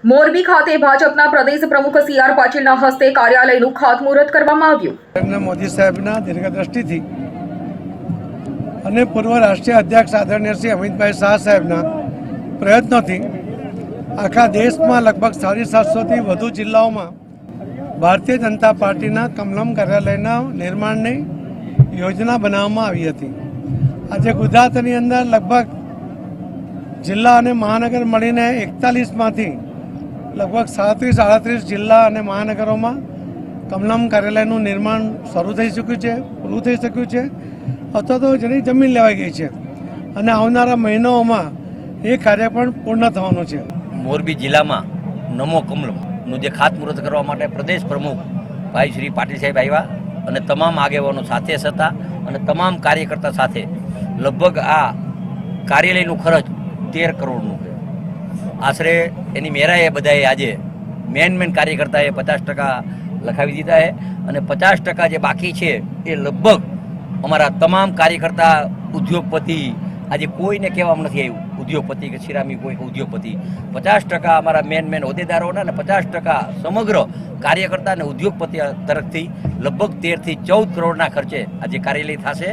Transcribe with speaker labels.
Speaker 1: મોરબી ખાતે ભાજપના પ્રદેશ પ્રમુખ સી.આર. પાટીલના હસ્તે કાર્યાલયનું ખાતમુહૂર્ત કરવામાં આવ્યું.
Speaker 2: નરેન્દ્ર મોદી સાહેબના દીર્ઘદ્રષ્ટિથી અને પૂર્વ રાષ્ટ્રીય અધ્યક્ષ આદરણીય શ્રી અમિતભાઈ શાહ સાહેબના પ્રયત્નોથી આખા દેશમાં લગભગ 750થી વધુ જિલ્લાઓમાં ભારતીય જનતા પાર્ટીના કમલમ કાર્યાલયના નિર્માણની યોજના બનાવવામાં આવી હતી. આજે ગુજરાતની અંદર લગભગ જિલ્લા અને મહાનગર મળીને 41માંથી લગભગ 37-38 જિલ્લા અને મહાનગરોમાં કમલમ કાર્યાલયનું નિર્માણ શરૂ થઈ ચૂક્યું છે, પૂરું થઈ શક્યું છે અથવા તો જેની જમીન લેવાઈ ગઈ છે અને આવનારા મહિનાઓમાં એ કાર્ય પણ પૂર્ણ થવાનું છે.
Speaker 3: મોરબી જિલ્લામાં નમો કમલમનું જે ખાતમુહૂર્ત કરવા માટે પ્રદેશ પ્રમુખ ભાઈ શ્રી પાટીલ સાહેબ આવ્યા અને તમામ આગેવાનો સાથે હતા અને તમામ કાર્યકર્તા સાથે લગભગ આ કાર્યાલયનું ખર્ચ 13 કરોડનું છે. આશરે એની મેરાએ બધાએ આજે મેન કાર્યકર્તાએ 50% લખાવી દીધા છે અને 50% જે બાકી છે એ લગભગ અમારા તમામ કાર્યકર્તા ઉદ્યોગપતિ આજે કોઈને કહેવામાં નથી આવ્યું ઉદ્યોગપતિ કે સિરામી કોઈ ઉદ્યોગપતિ 50% અમારા મેન હોદ્દેદારોના અને 50% સમગ્ર કાર્યકર્તા અને ઉદ્યોગપતિ તરફથી લગભગ 13 થી 14 કરોડના ખર્ચે આજે કાર્યાલય થશે.